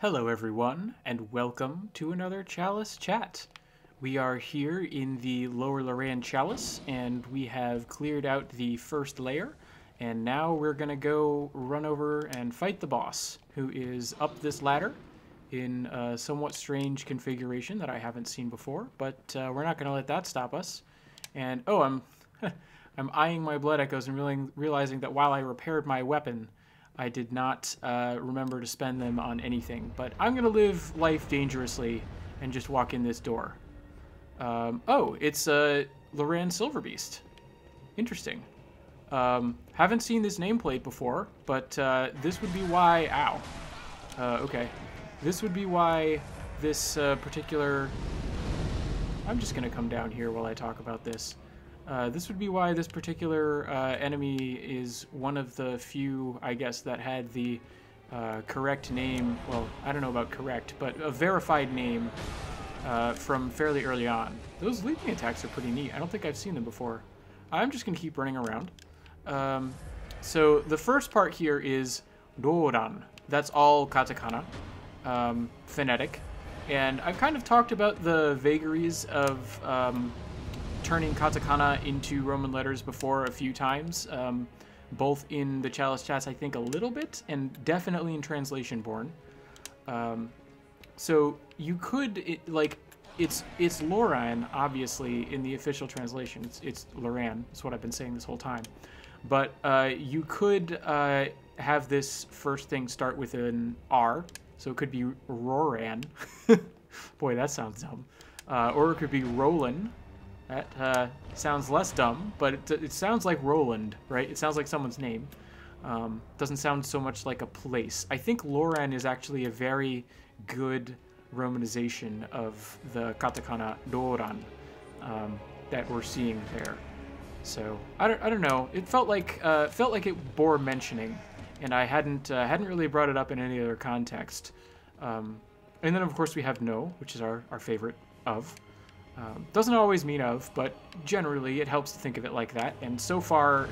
Hello everyone, and welcome to another Chalice chat. We are here in the Lower Loran Chalice, and we have cleared out the first layer, and now we're gonna go run over and fight the boss, who is up this ladder in a somewhat strange configuration that I haven't seen before, but we're not gonna let that stop us. And oh, I'm eyeing my blood echoes and realizing that while I repaired my weapon, I did not remember to spend them on anything, but I'm going to live life dangerously and just walk in this door. Oh, it's Loran Silverbeast. Interesting. Haven't seen this nameplate before, but this would be why... Ow. Okay. This would be why this particular... I'm just going to come down here while I talk about this. This would be why this particular enemy is one of the few, I guess, that had the correct name. Well, I don't know about correct, but a verified name from fairly early on. Those leaping attacks are pretty neat. I don't think I've seen them before. I'm just going to keep running around. So the first part here is Loran. That's all katakana, phonetic. And I've kind of talked about the vagaries of... turning katakana into Roman letters before a few times, both in the Chalice chats, I think, a little bit, and definitely in Translation Born. So you could, it's Loran, obviously, in the official translation. It's Loran, that's what I've been saying this whole time. But you could have this first thing start with an R, so it could be Roran. Boy, that sounds dumb. Or it could be Roland. That sounds less dumb, but it sounds like Roland, right? It sounds like someone's name. Doesn't sound so much like a place. I think Loran is actually a very good romanization of the katakana Loran that we're seeing there. So I don't know. It felt like it bore mentioning, and I hadn't really brought it up in any other context. And then of course we have no, which is our favorite of. Doesn't always mean of, but generally it helps to think of it like that. And so far,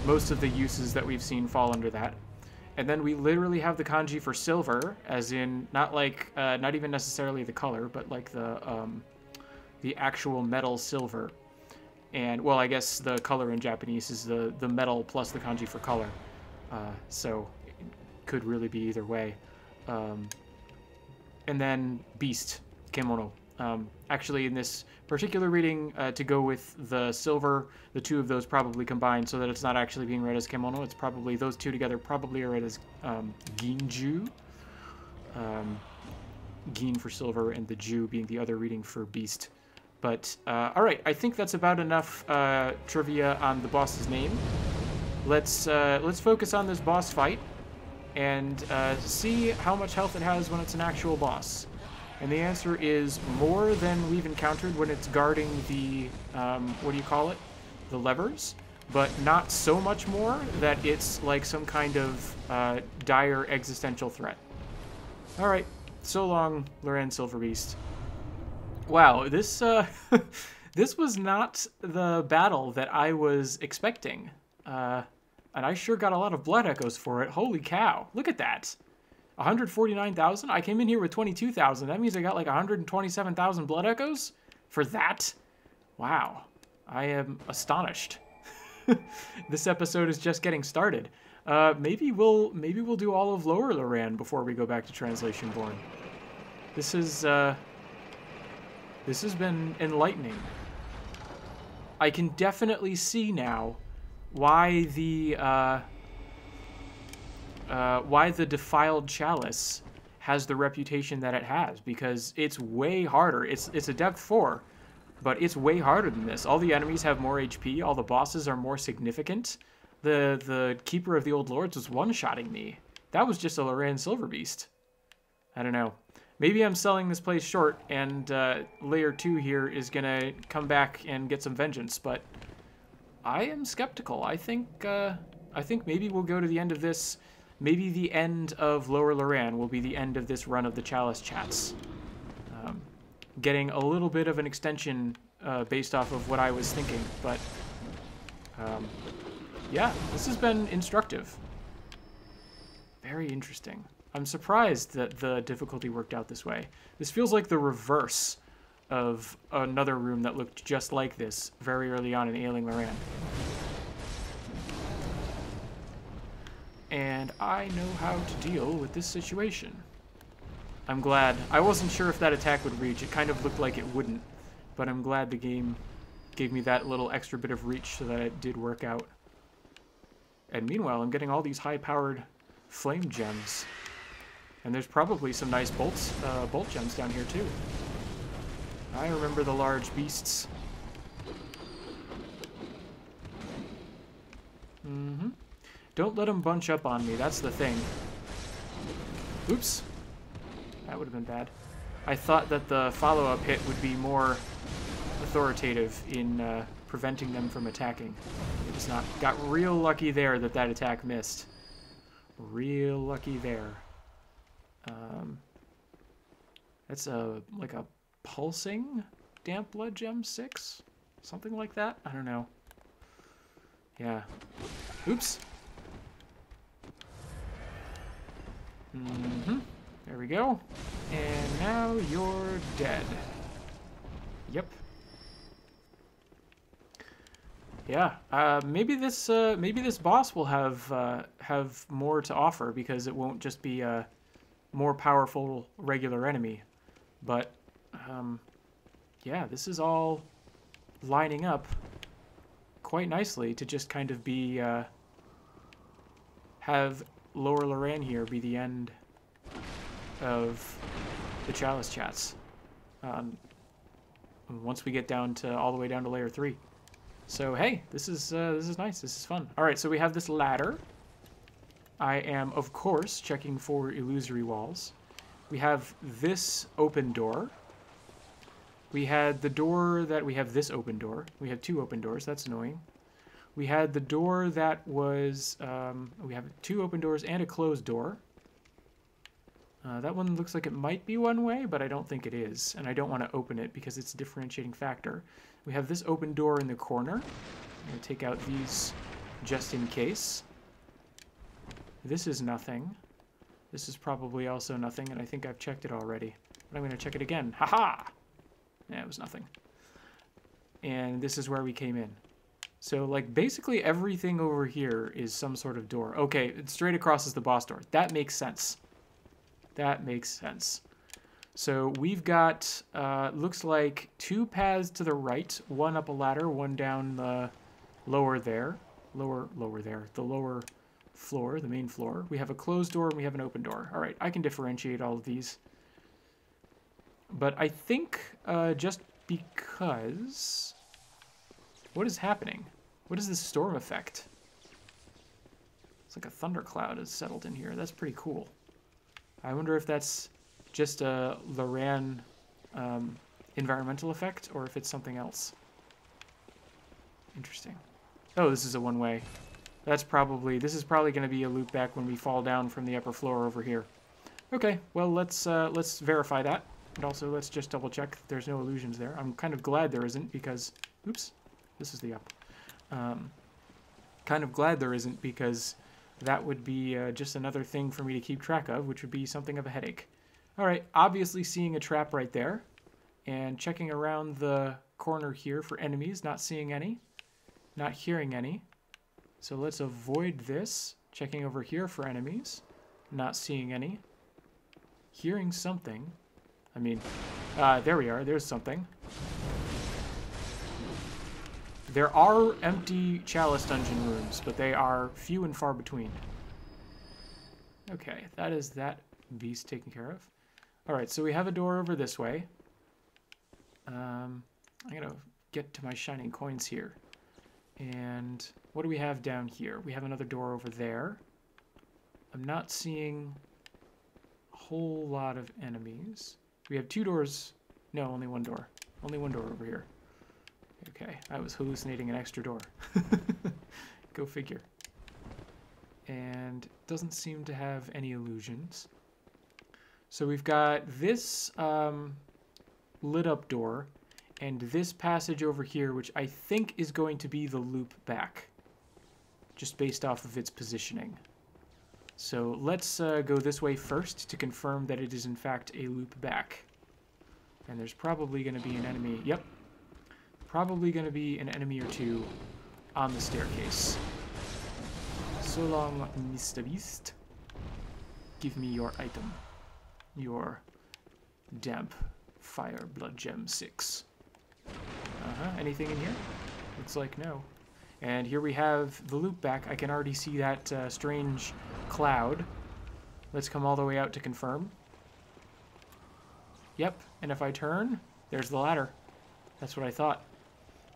most of the uses that we've seen fall under that. And then we literally have the kanji for silver, as in not even necessarily the color, but like the actual metal silver. And well, I guess the color in Japanese is the metal plus the kanji for color. So it could really be either way. And then beast, kemono. Actually, in this particular reading, to go with the silver, the two of those probably combined so that it's not actually being read as kemono. It's probably, those two together probably are read as ginju. Gin for silver and the ju being the other reading for beast. But, alright, I think that's about enough trivia on the boss's name. Let's focus on this boss fight and see how much health it has when it's an actual boss. And the answer is more than we've encountered when it's guarding the, what do you call it? The levers, but not so much more that it's like some kind of dire existential threat. Alright, so long, Loran Silverbeast. Wow, this, this was not the battle that I was expecting. And I sure got a lot of blood echoes for it. Holy cow, look at that. 149,000? I came in here with 22,000. That means I got like 127,000 blood echoes for that? Wow. I am astonished. This episode is just getting started. Maybe we'll do all of Lower Loran before we go back to Translation Born. This has been enlightening. I can definitely see now why the defiled Chalice has the reputation that it has, because it's way harder. It's a depth 4, but it's way harder than this. All the enemies have more HP, all the bosses are more significant. The Keeper of the Old Lords was one-shotting me. That was just a Loran Silverbeast. I don't know. Maybe I'm selling this place short, and Layer 2 here is gonna come back and get some vengeance, but I am skeptical. I think maybe we'll go to the end of this. Maybe the end of Lower Loran will be the end of this run of the Chalice chats. Getting a little bit of an extension based off of what I was thinking, but yeah, this has been instructive. Very interesting. I'm surprised that the difficulty worked out this way. This feels like the reverse of another room that looked just like this very early on in Ailing Loran. And I know how to deal with this situation. I'm glad. I wasn't sure if that attack would reach. It kind of looked like it wouldn't, but I'm glad the game gave me that little extra bit of reach so that it did work out. And meanwhile, I'm getting all these high-powered flame gems. And there's probably some nice bolt gems down here, too. I remember the large beasts. Mm-hmm. Don't let them bunch up on me, that's the thing. Oops. That would have been bad. I thought that the follow-up hit would be more authoritative in preventing them from attacking. It was not. Got real lucky there that that attack missed. Real lucky there. That's like a pulsing damp blood gem 6? Something like that? I don't know. Yeah. Oops. Mm-hmm. There we go. And now you're dead. Yep. Yeah. Maybe this boss will have more to offer because it won't just be a more powerful regular enemy. But yeah, this is all lining up quite nicely to just kind of be have Lower Loran here be the end of the Chalice chats. Once we get down to all the way down to layer 3. So hey, this is nice. This is fun. All right, so we have this ladder. I am of course checking for illusory walls. We have this open door. We had the door that we have this open door. We have 2 open doors. That's annoying. We had the door that was we have 2 open doors and a closed door. That one looks like it might be one way, but I don't think it is, and I don't want to open it because it's a differentiating factor. We have this open door in the corner. I'm going to take out these just in case. This is nothing. This is probably also nothing, and I think I've checked it already. But I'm going to check it again. Haha! Yeah, it was nothing. And this is where we came in. So, like, basically everything over here is some sort of door. Okay, straight across is the boss door. That makes sense. That makes sense. So we've got, looks like 2 paths to the right, 1 up a ladder, 1 down the lower there. Lower there. The lower floor, the main floor. We have a closed door and we have an open door. All right, I can differentiate all of these. But I think just because... What is happening? What is this storm effect? It's like a thundercloud has settled in here. That's pretty cool. I wonder if that's just a Loran environmental effect or if it's something else. Interesting. Oh, this is a one-way. This is probably going to be a loop back when we fall down from the upper floor over here. Okay, well, let's verify that. And also, let's just double-check that there's no illusions there. I'm kind of glad there isn't because... Oops, this is the up. Kind of glad there isn't because that would be just another thing for me to keep track of, which would be something of a headache. All right, obviously seeing a trap right there. And checking around the corner here for enemies, not seeing any. Not hearing any. So let's avoid this. Checking over here for enemies. Not seeing any. Hearing something. I mean, there we are. There's something. There are empty Chalice dungeon rooms, but they are few and far between. Okay, that is that beast taken care of. All right, so we have a door over this way. I'm going to get to my shining coins here. And what do we have down here? We have another door over there. I'm not seeing a whole lot of enemies. We have 2 doors. No, only 1 door. Only 1 door over here. Okay, I was hallucinating an extra door. Go figure. And it doesn't seem to have any illusions. So we've got this lit up door and this passage over here, which I think is going to be the loop back, just based off of its positioning. So let's go this way first to confirm that it is in fact a loop back. And there's probably going to be an enemy. Yep. Probably going to be an enemy or two on the staircase. So long, Mr. Beast. Give me your item. Your damp fire blood gem 6. Anything in here? Looks like no. And here we have the loop back. I can already see that strange cloud. Let's come all the way out to confirm. Yep, and if I turn, there's the ladder. That's what I thought.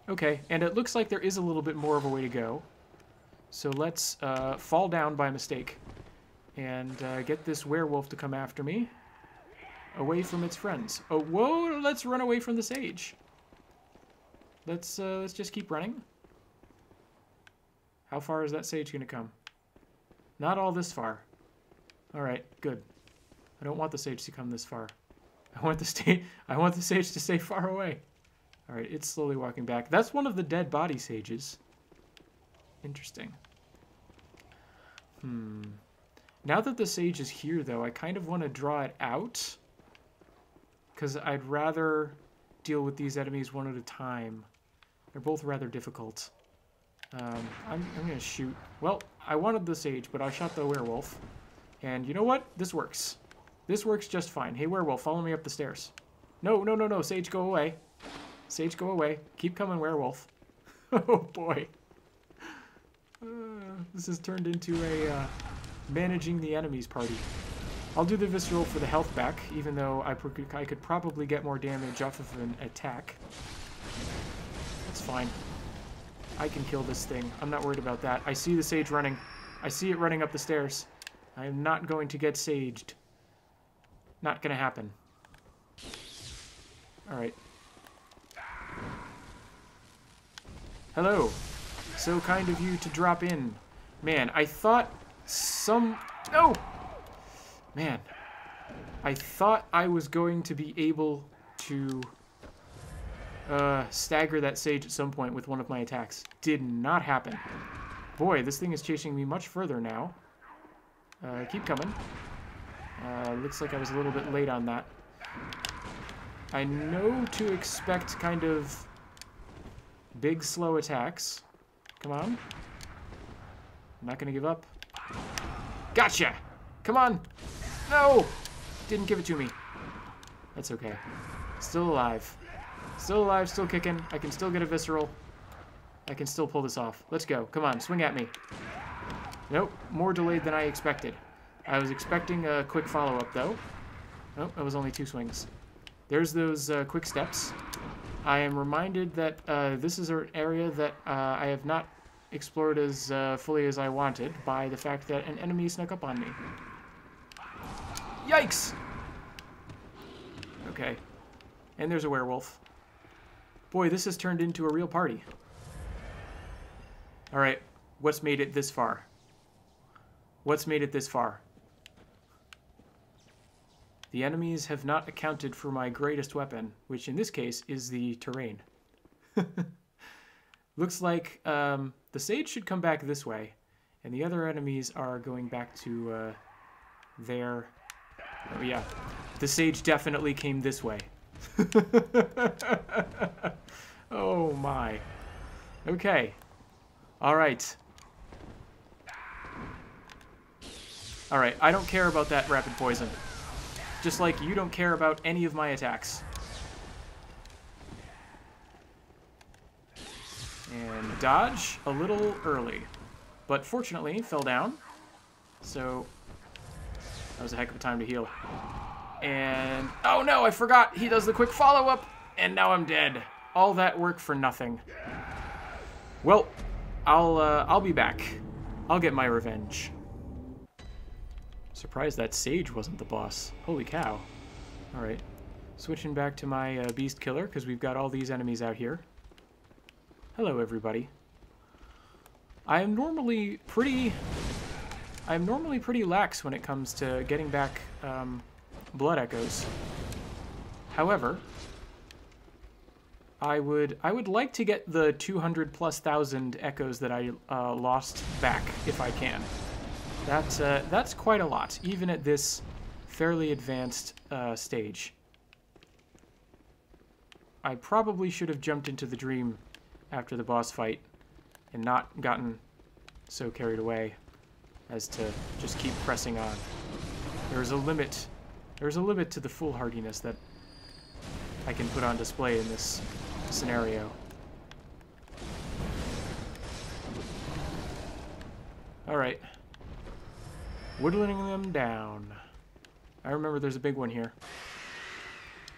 Okay, and it looks like there is a little bit more of a way to go. So let's fall down by mistake and get this werewolf to come after me. Away from its friends. Oh, whoa, let's run away from the sage. Let's just keep running. How far is that sage going to come? Not all this far. All right, good. I don't want the sage to come this far. I want the sage to stay far away. All right, it's slowly walking back. That's one of the dead body sages. Interesting. Now that the sage is here, though, I kind of want to draw it out, because I'd rather deal with these enemies one at a time. They're both rather difficult. I'm going to shoot. Well, I wanted the sage, but I shot the werewolf. And you know what? This works. This works just fine. Hey, werewolf, follow me up the stairs. No, no, no, no. Sage, go away. Sage, go away. Keep coming, werewolf. Oh, boy. This has turned into a managing the enemies party. I'll do the visceral for the health back, even though I could probably get more damage off of an attack. That's fine. I can kill this thing. I'm not worried about that. I see the sage running. I see it running up the stairs. I am not going to get saged. Not gonna happen. Alright. Hello. So kind of you to drop in. Man, I thought No! Man. I thought I was going to be able to stagger that sage at some point with one of my attacks. Did not happen. Boy, this thing is chasing me much further now. Keep coming. Looks like I was a little bit late on that. I know to expect kind of big, slow attacks. Come on. I'm not gonna give up. Gotcha! Come on! No! Didn't give it to me. That's okay. Still alive. Still alive, still kicking. I can still get a visceral. I can still pull this off. Let's go. Come on, swing at me. Nope, more delayed than I expected. I was expecting a quick follow-up, though. Nope, that was only 2 swings. There's those quick steps. I am reminded that this is an area that I have not explored as fully as I wanted by the fact that an enemy snuck up on me. Yikes! Okay. And there's a werewolf. Boy, this has turned into a real party. Alright, what's made it this far? What's made it this far? The enemies have not accounted for my greatest weapon, which in this case is the terrain. Looks like the sage should come back this way, and the other enemies are going back to their... Oh yeah, the sage definitely came this way. Oh my. Okay. Alright. Alright, I don't care about that rapid poison. Just like you don't care about any of my attacks. And dodge a little early. But fortunately, fell down. So, that was a heck of a time to heal. And, oh no, I forgot! He does the quick follow-up! And now I'm dead. All that work for nothing. Well, I'll be back. I'll get my revenge. Surprised that sage wasn't the boss. Holy cow. Alright. Switching back to my beast killer, because we've got all these enemies out here. Hello, everybody. I am normally pretty lax when it comes to getting back blood echoes. However, I would like to get the 200,000+ echoes that I lost back if I can. That's quite a lot, even at this fairly advanced stage. I probably should have jumped into the dream after the boss fight and not gotten so carried away as to just keep pressing on. There's a limit. There's a limit to the foolhardiness that I can put on display in this scenario. Alright. Whittling them down. I remember there's a big one here.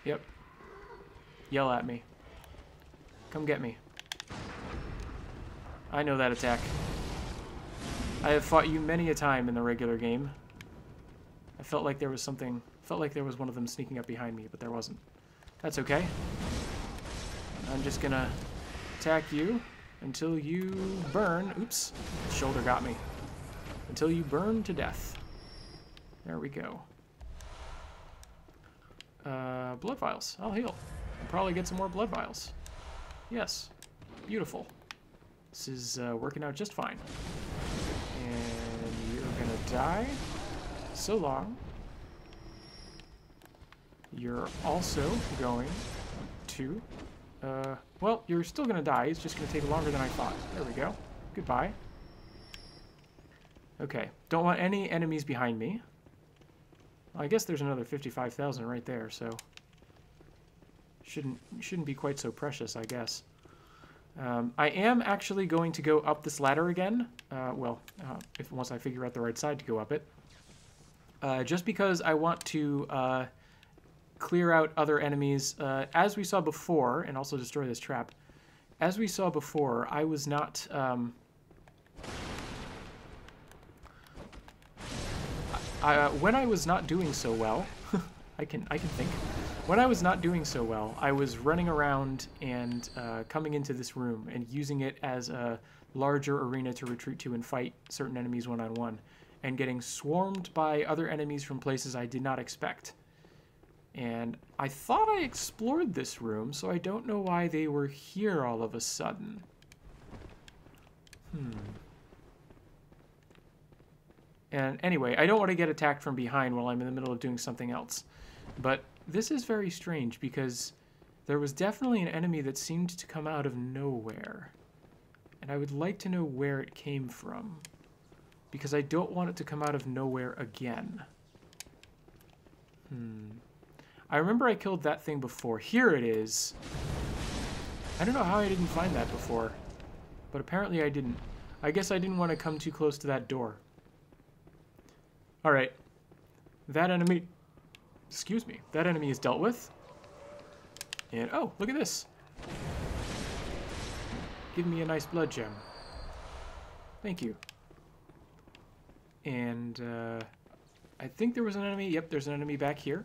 Yep. Yell at me. Come get me. I know that attack. I have fought you many a time in the regular game. I felt like there was something... felt like there was one of them sneaking up behind me, but there wasn't. That's okay. I'm just gonna attack you until you burn. Oops. Shoulder got me. Until you burn to death. There we go. Blood vials. I'll heal. I'll probably get some more blood vials. Yes. Beautiful. This is working out just fine. And you're gonna die. So long. You're also going to... well, you're still gonna die. It's just gonna take longer than I thought. There we go. Goodbye. Okay. Don't want any enemies behind me. Well, I guess there's another 55,000 right there, so shouldn't be quite so precious, I guess. I am actually going to go up this ladder again. If once I figure out the right side to go up it, just because I want to clear out other enemies, as we saw before, and also destroy this trap. As we saw before, I was not. When I was not doing so well, I can think. When I was not doing so well, I was running around and coming into this room and using it as a larger arena to retreat to and fight certain enemies one-on-one, and getting swarmed by other enemies from places I did not expect. And I thought I explored this room, so I don't know why they were here all of a sudden. And anyway, I don't want to get attacked from behind while I'm in the middle of doing something else. But this is very strange because there was definitely an enemy that seemed to come out of nowhere. And I would like to know where it came from, because I don't want it to come out of nowhere again. I remember I killed that thing before. Here it is. I don't know how I didn't find that before, but apparently I didn't. I guess I didn't want to come too close to that door. Alright. That enemy... Excuse me. That enemy is dealt with. And, oh, look at this. Give me a nice blood gem. Thank you. And, I think there was an enemy. Yep, there's an enemy back here.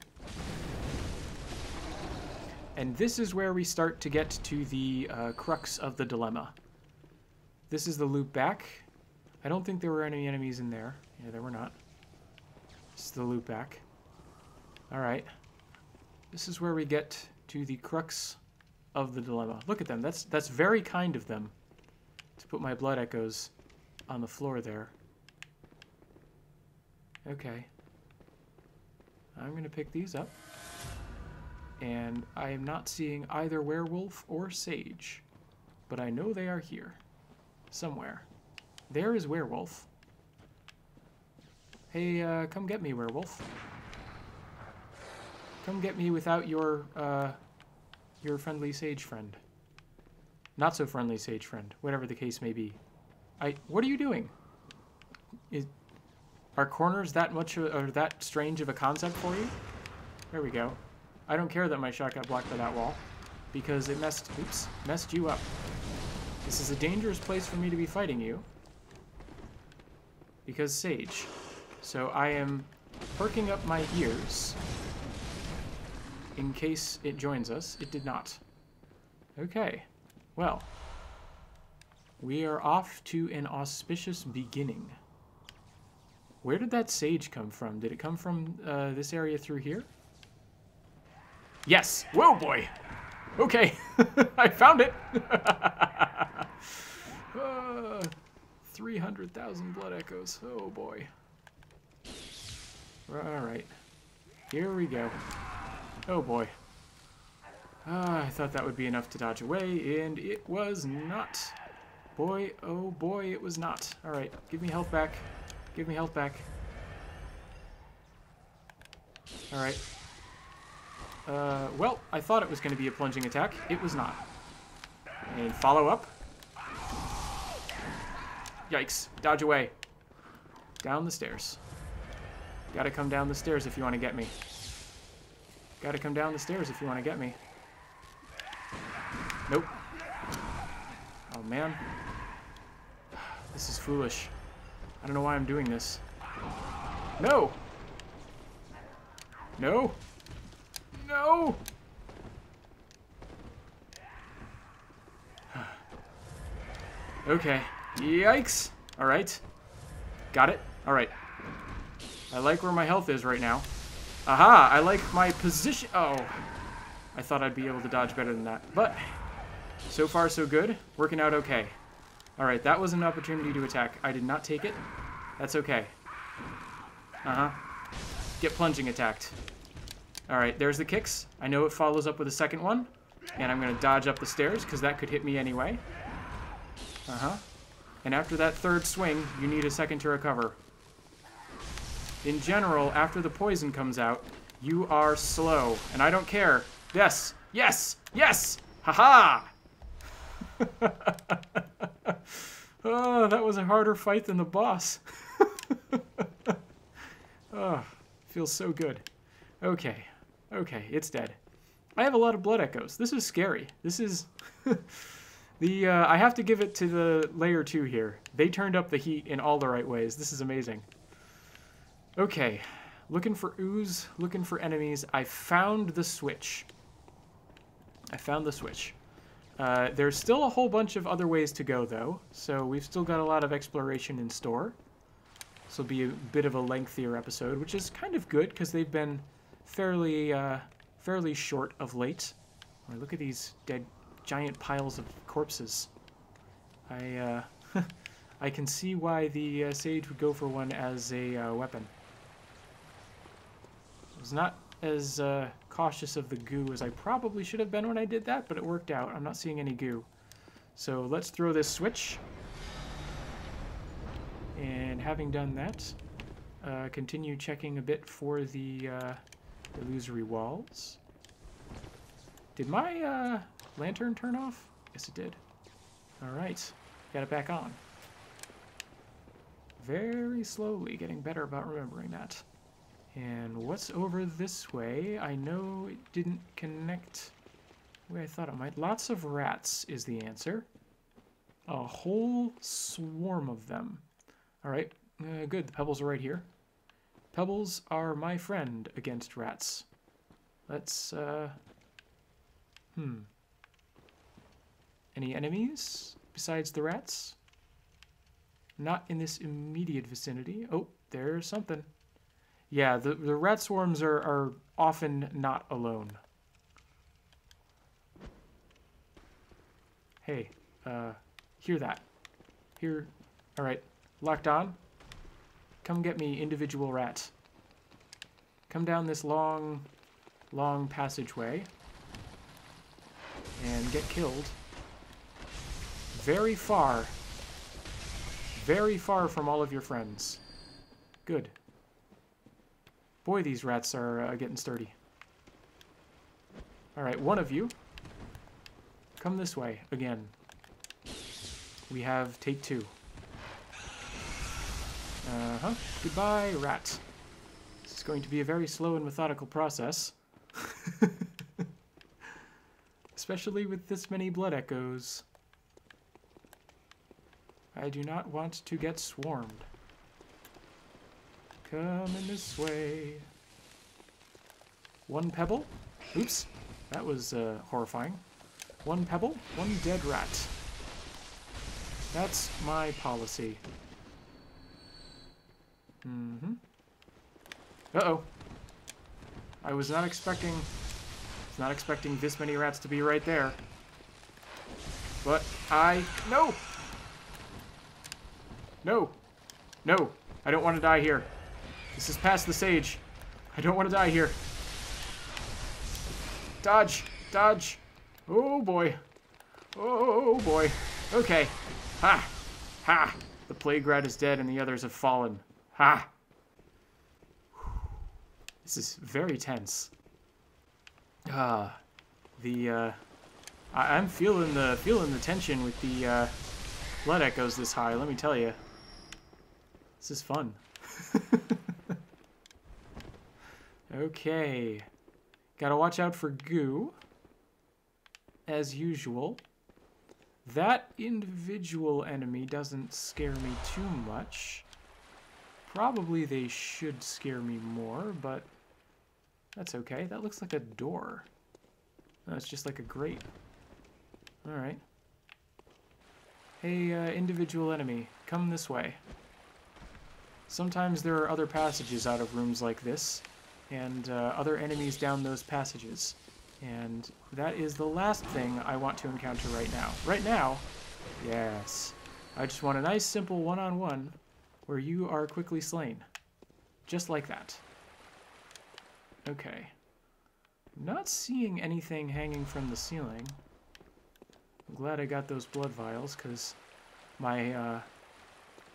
And this is where we start to get to the crux of the dilemma. This is the loop back. I don't think there were any enemies in there. Yeah, there were not. This is the loop back. Alright. This is where we get to the crux of the dilemma. Look at them. That's very kind of them to put my blood echoes on the floor there. Okay. I'm going to pick these up. And I am not seeing either werewolf or sage. But I know they are here. Somewhere. There is werewolf. Hey, come get me, werewolf. Come get me without your friendly sage friend. Not so friendly sage friend, whatever the case may be. What are you doing? Are corners that much or that strange of a concept for you? There we go. I don't care that my shot got blocked by that wall, because it messed you up. This is a dangerous place for me to be fighting you, because sage. So I am perking up my ears in case it joins us. It did not. Okay. Well, we are off to an auspicious beginning. Where did that sage come from? Did it come from this area through here? Yes. Whoa, boy. Okay. I found it. 300,000 blood echoes. Oh, boy. Alright. Here we go. Oh boy. I thought that would be enough to dodge away, and it was not. Boy, oh boy, it was not. Alright, give me health back. Give me health back. Alright. Well, I thought it was going to be a plunging attack. It was not. And follow up. Yikes. Dodge away. Down the stairs. Gotta come down the stairs if you want to get me. Gotta come down the stairs if you want to get me. Nope. Oh, man. This is foolish. I don't know why I'm doing this. No! No! No! Okay. Yikes! Alright. Got it. Alright. I like where my health is right now. Aha! I like my position. Oh. I thought I'd be able to dodge better than that. But, so far so good. Working out okay. Alright, that was an opportunity to attack. I did not take it. That's okay. Uh-huh. Get plunging attacked. Alright, there's the kicks. I know it follows up with a second one. And I'm going to dodge up the stairs, because that could hit me anyway. Uh-huh. And after that third swing, you need a second to recover. In general, after the poison comes out, you are slow. And I don't care. Yes! Yes! Yes! Haha! Oh, that was a harder fight than the boss. Oh, feels so good. Okay. Okay, it's dead. I have a lot of blood echoes. This is scary. This is... I have to give it to the layer 2 here. They turned up the heat in all the right ways. This is amazing. Okay. Looking for ooze, looking for enemies. I found the switch. I found the switch. There's still a whole bunch of other ways to go, though. So we've still got a lot of exploration in store. This will be a bit of a lengthier episode, which is kind of good, because they've been fairly short of late. Oh, look at these dead giant piles of corpses. I can see why the sage would go for one as a weapon. I was not as cautious of the goo as I probably should have been when I did that, but it worked out. I'm not seeing any goo. So let's throw this switch. And having done that, continue checking a bit for the illusory walls. Did my lantern turn off? Yes, it did. Alright, got it back on. Very slowly getting better about remembering that. And what's over this way? I know it didn't connect the way I thought it might. Lots of rats is the answer. A whole swarm of them. Alright, good. The pebbles are right here. Pebbles are my friend against rats. Let's, Any enemies besides the rats? Not in this immediate vicinity. Oh, there's something. Yeah, the rat swarms are often not alone. Hey, hear that. Here, alright, locked on. Come get me, individual rat. Come down this long passageway and get killed. Very far from all of your friends. Good. Boy, these rats are getting sturdy. Alright, one of you. Come this way, again. We have take 2. Uh-huh. Goodbye, rat. This is going to be a very slow and methodical process. Especially with this many blood echoes. I do not want to get swarmed. Come in this way. One pebble. Oops. That was horrifying. One pebble, one dead rat. That's my policy. Mm-hmm. Uh-oh. I was not expecting this many rats to be right there. But no! No! No! I don't want to die here. This is past the sage. I don't want to die here. Dodge! Dodge! Oh boy. Oh boy. Okay. Ha! Ha! The plague rat is dead and the others have fallen. Ha! This is very tense. I'm feeling the tension with the blood echoes this high, let me tell you. This is fun. Okay. Gotta watch out for goo. As usual. That individual enemy doesn't scare me too much. Probably they should scare me more, but that's okay. That looks like a door. No, it's just like a grate. Alright. Hey, individual enemy, come this way. Sometimes there are other passages out of rooms like this, and other enemies down those passages. And that is the last thing I want to encounter right now. Right now, yes. I just want a nice, simple one-on-one where you are quickly slain. Just like that. Okay. Not seeing anything hanging from the ceiling. I'm glad I got those blood vials, because my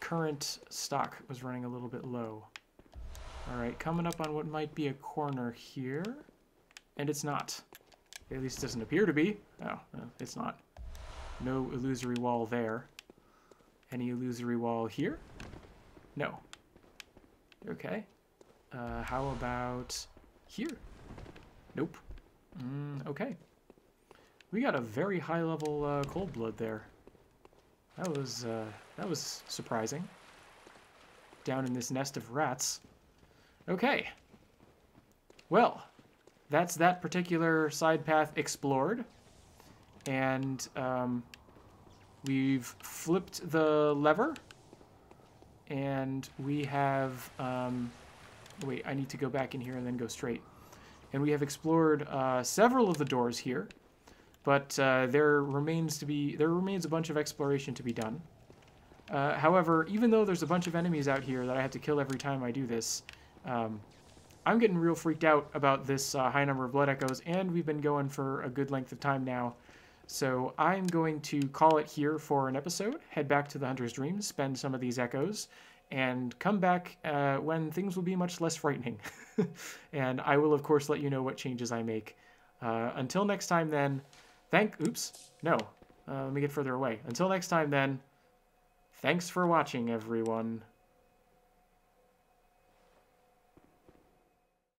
current stock was running a little bit low. Alright, coming up on what might be a corner here. And it's not. At least it doesn't appear to be. Oh, no, it's not. No illusory wall there. Any illusory wall here? No. Okay. How about here? Nope. Okay. We got a very high level cold blood there. That was surprising. Down in this nest of rats. Okay. Well, that's that particular side path explored. And we've flipped the lever. And we have... wait, I need to go back in here and then go straight. And we have explored several of the doors here. But there remains a bunch of exploration to be done. However, even though there's a bunch of enemies out here that I have to kill every time I do this, I'm getting real freaked out about this high number of blood echoes, and we've been going for a good length of time now. So I'm going to call it here for an episode, head back to the Hunter's Dream, spend some of these echoes, and come back when things will be much less frightening. And I will, of course, let you know what changes I make. Until next time, then, oops, no, let me get further away. Until next time, then, thanks for watching, everyone.